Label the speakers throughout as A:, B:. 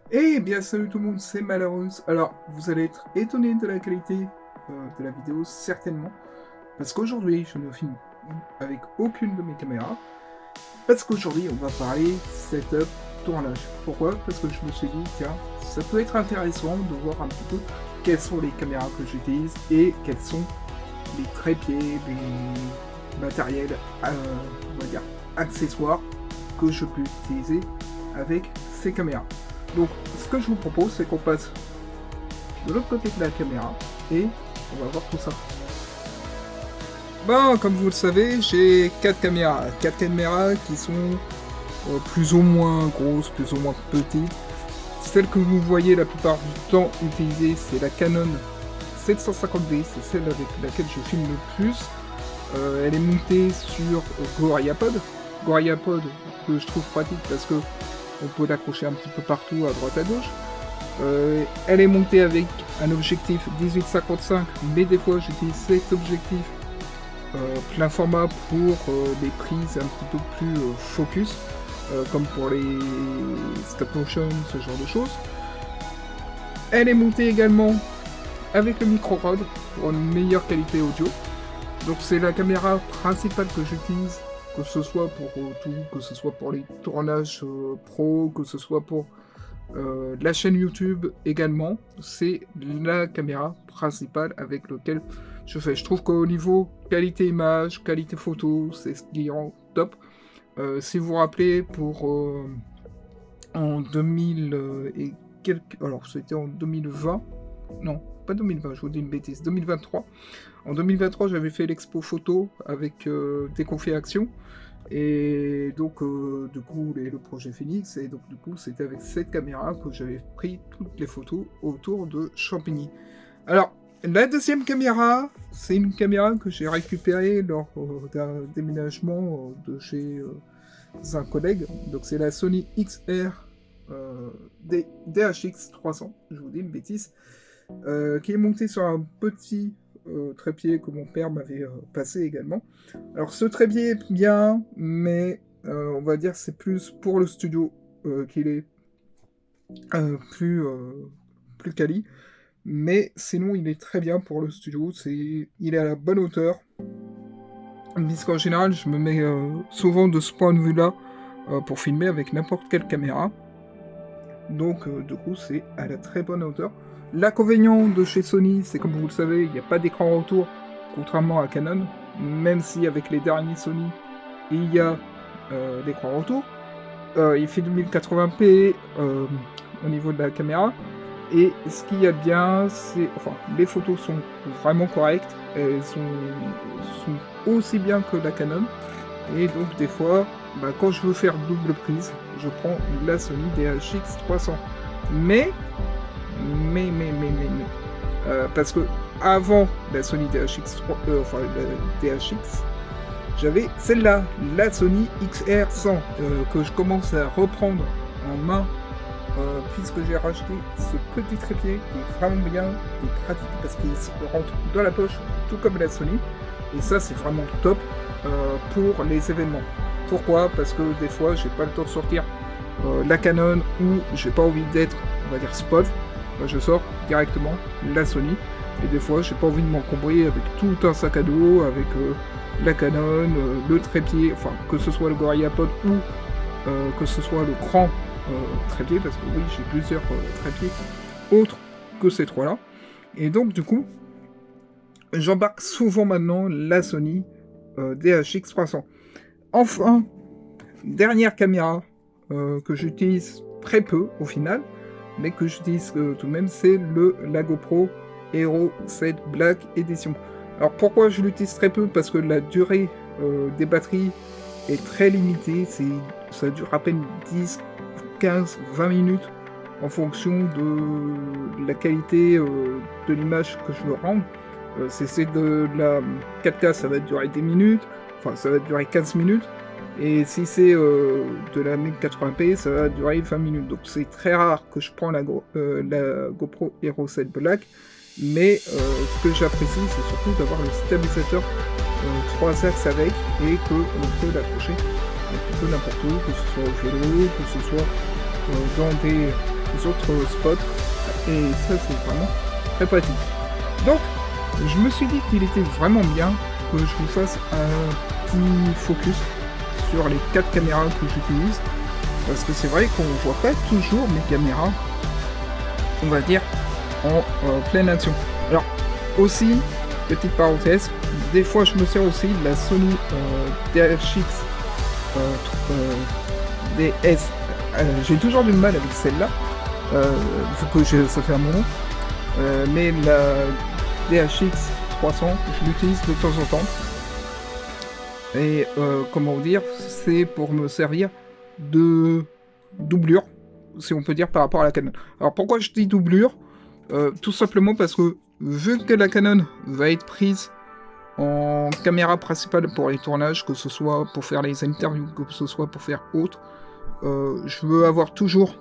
A: Eh bien salut tout le monde, c'est Malheureuse. Alors, vous allez être étonné de la qualité de la vidéo, certainement. Parce qu'aujourd'hui, je ne filme avec aucune de mes caméras. Parce qu'aujourd'hui, on va parler setup, tournage. Pourquoi? Parce que je me suis dit, tiens, ça peut être intéressant de voir un petit peu quelles sont les caméras que j'utilise et quels sont les trépieds, les matériels, on va dire, accessoires que je peux utiliser avec ces caméras. Donc, ce que je vous propose, c'est qu'on passe de l'autre côté de la caméra et on va voir tout ça. Bon, comme vous le savez, j'ai 4 caméras. 4 caméras qui sont plus ou moins grosses, plus ou moins petites. Celle que vous voyez la plupart du temps utilisée, c'est la Canon 750D, c'est celle avec laquelle je filme le plus. Elle est montée sur GorillaPod. GorillaPod que je trouve pratique parce que on peut l'accrocher un petit peu partout, à droite à gauche. Elle est montée avec un objectif 18-55, mais des fois j'utilise cet objectif plein format pour des prises un petit peu plus focus, comme pour les stop motion, ce genre de choses. Elle est montée également avec le micro RAW pour une meilleure qualité audio. Donc c'est la caméra principale que j'utilise, que ce soit pour tout, que ce soit pour les tournages pro, que ce soit pour la chaîne YouTube également. C'est la caméra principale avec laquelle je fais. Je trouve qu'au niveau qualité image, qualité photo, c'est ce qui rend top. Si vous vous rappelez, pour en 2000 et quelques... Alors c'était en 2020. Non, pas 2020, je vous dis une bêtise. 2023. En 2023, j'avais fait l'expo photo avec Déconfier Action. Et donc, du coup, le projet Phoenix, et donc, du coup, c'était avec cette caméra que j'avais pris toutes les photos autour de Champigny. Alors, la deuxième caméra, c'est une caméra que j'ai récupérée lors d'un déménagement de chez un collègue. Donc, c'est la Sony XR DHX 300, je vous dis une bêtise, qui est montée sur un petit trépied que mon père m'avait passé également. Alors ce trépied est bien, mais on va dire c'est plus pour le studio qu'il est plus quali. Mais sinon il est très bien pour le studio, il est à la bonne hauteur. Puisqu'en général je me mets souvent de ce point de vue là pour filmer avec n'importe quelle caméra. Donc du coup c'est à la très bonne hauteur. L'inconvénient de chez Sony, c'est comme vous le savez, il n'y a pas d'écran retour, contrairement à Canon, même si avec les derniers Sony, il y a l'écran retour. Il fait 2080p au niveau de la caméra. Et ce qu'il y a de bien, c'est... Enfin, les photos sont vraiment correctes. Elles sont aussi bien que la Canon. Et donc des fois, quand je veux faire double prise, je prends la Sony DHX 300. Mais parce que avant la Sony DHX, enfin la DHX, j'avais celle-là, la Sony XR100, que je commence à reprendre en main, puisque j'ai racheté ce petit trépied qui est vraiment bien, qui est pratique parce qu'il se rentre dans la poche, tout comme la Sony. Et ça, c'est vraiment top pour les événements. Pourquoi? Parce que des fois, j'ai pas le temps de sortir la Canon ou j'ai pas envie d'être, on va dire, spot. Je sors directement la Sony. Et des fois, j'ai pas envie de m'encombrer avec tout un sac à dos, avec la Canon, le trépied, enfin, que ce soit le GorillaPod ou que ce soit le grand trépied, parce que oui, j'ai plusieurs trépieds autres que ces trois-là. Et donc, du coup, j'embarque souvent maintenant la Sony DHX 300. Enfin, dernière caméra que j'utilise très peu au final, mais que j'utilise tout de même, c'est la GoPro Hero 7 Black Edition. Alors pourquoi je l'utilise très peu? Parce que la durée des batteries est très limitée, ça dure à peine 10, 15, 20 minutes en fonction de la qualité de l'image que je veux rendre. Si c'est de la 4K, ça va durer 10 minutes, enfin ça va durer 15 minutes. Et si c'est de la 1080p, ça va durer 20 minutes. Donc c'est très rare que je prends la GoPro Hero 7 Black. Mais ce que j'apprécie, c'est surtout d'avoir le stabilisateur 3 axes avec et qu'on peut l'accrocher un petit peu n'importe où, que ce soit au vélo, que ce soit dans des autres spots. Et ça, c'est vraiment très pratique. Donc, je me suis dit qu'il était vraiment bien que je vous fasse un petit focus sur les 4 caméras que j'utilise. Parce que c'est vrai qu'on voit pas toujours mes caméras, on va dire, en pleine action. Alors, aussi, petite parenthèse, des fois je me sers aussi de la Sony DHX DS. J'ai toujours du mal avec celle-là, vu que ça fait un moment. Mais la DHX 300, je l'utilise de temps en temps. Et comment dire, c'est pour me servir de doublure, si on peut dire, par rapport à la Canon. Alors pourquoi je dis doublure? Tout simplement parce que vu que la Canon va être prise en caméra principale pour les tournages, que ce soit pour faire les interviews, que ce soit pour faire autre, je veux avoir toujours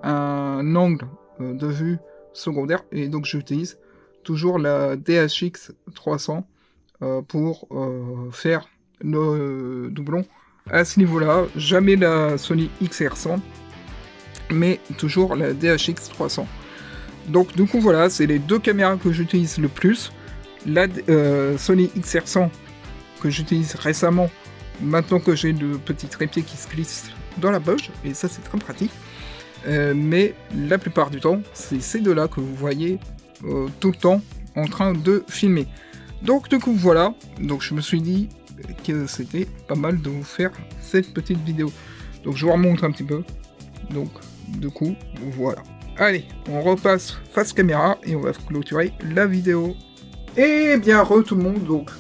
A: un angle de vue secondaire, et donc j'utilise toujours la DHX 300 pour faire le doublon à ce niveau-là. Jamais la Sony XR100, mais toujours la DHX 300. Donc du coup voilà, c'est les 2 caméras que j'utilise le plus. La Sony XR100 que j'utilise récemment, maintenant que j'ai le petit trépied qui se glisse dans la poche, et ça c'est très pratique. Mais la plupart du temps, c'est ces 2-là que vous voyez tout le temps en train de filmer. Donc du coup voilà, donc je me suis dit que c'était pas mal de vous faire cette petite vidéo. Donc je vous remontre un petit peu. Donc du coup voilà. Allez, on repasse face caméra et on va clôturer la vidéo. Et bien tout le monde, donc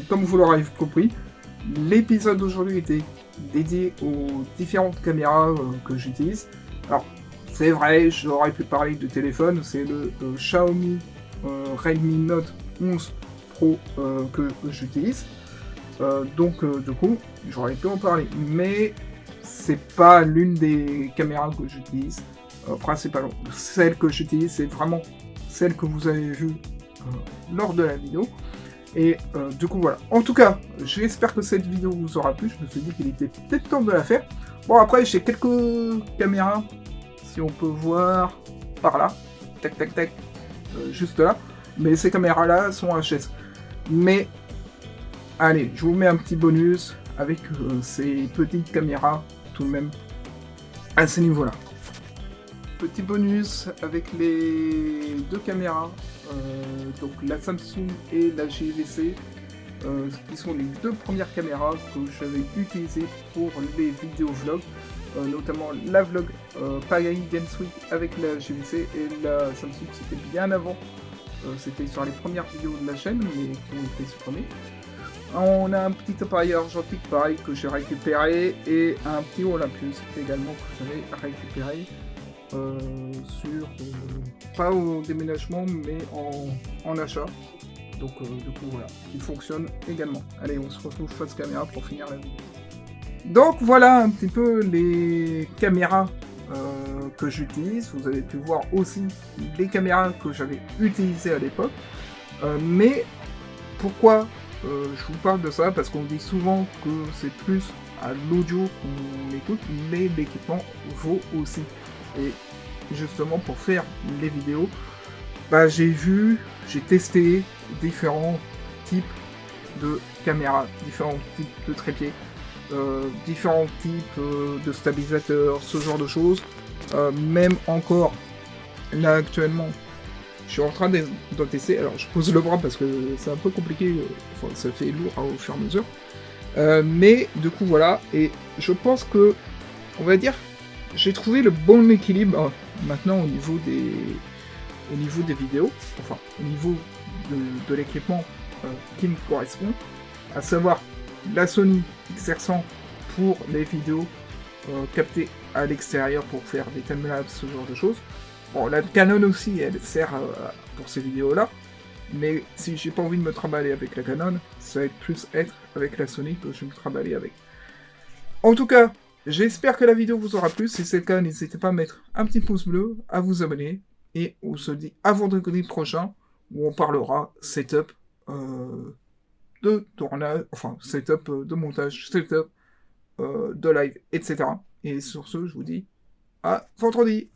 A: comme vous l'aurez compris, l'épisode d'aujourd'hui était dédié aux différentes caméras que j'utilise. Alors c'est vrai, j'aurais pu parler de téléphone, c'est le Xiaomi Redmi Note 11 Pro que j'utilise. Donc du coup, j'aurais pu en parler, mais c'est pas l'une des caméras que j'utilise principalement. Celle que j'utilise, c'est vraiment celle que vous avez vue lors de la vidéo. Et du coup voilà. En tout cas, j'espère que cette vidéo vous aura plu. Je me suis dit qu'il était peut-être temps de la faire. Bon après, j'ai quelques caméras, si on peut voir par là, tac tac tac, juste là. Mais ces caméras-là sont HS. Mais allez, je vous mets un petit bonus avec ces petites caméras tout de même à ce niveau-là. Petit bonus avec les 2 caméras, donc la Samsung et la JVC, qui sont les 2 premières caméras que j'avais utilisées pour les vidéos vlogs, notamment la vlog Paris Games Week avec la JVC, et la Samsung c'était bien avant, c'était sur les premières vidéos de la chaîne mais qui ont été supprimées. On a un petit appareil argentique pareil que j'ai récupéré, et un petit Olympus également que j'avais récupéré sur pas au déménagement mais en achat. Donc du coup voilà, il fonctionne également. Allez, on se retrouve face caméra pour finir la vidéo. Donc voilà un petit peu les caméras que j'utilise. Vous avez pu voir aussi les caméras que j'avais utilisées à l'époque. Mais pourquoi je vous parle de ça? Parce qu'on dit souvent que c'est plus à l'audio qu'on écoute, mais l'équipement vaut aussi. Et justement pour faire les vidéos, bah, j'ai testé différents types de caméras, différents types de trépieds, différents types de stabilisateurs, ce genre de choses. Même encore là actuellement, je suis en train de tester. Alors je pose le bras parce que c'est un peu compliqué, enfin, ça fait lourd au fur et à mesure. Mais du coup voilà, et je pense que, on va dire, j'ai trouvé le bon équilibre maintenant au niveau des vidéos, enfin au niveau de l'équipement qui me correspond, à savoir la Sony XR100 pour les vidéos captées à l'extérieur pour faire des timelapses, ce genre de choses. Bon, la Canon aussi, elle sert pour ces vidéos-là, mais si j'ai pas envie de me trimballer avec la Canon, ça va plus être avec la Sony que je vais me trimballer avec. En tout cas, j'espère que la vidéo vous aura plu. Si c'est le cas, n'hésitez pas à mettre un petit pouce bleu, à vous abonner, et on se dit à vendredi prochain où on parlera setup de tournage, enfin setup de montage, setup de live, etc. Et sur ce, je vous dis à vendredi.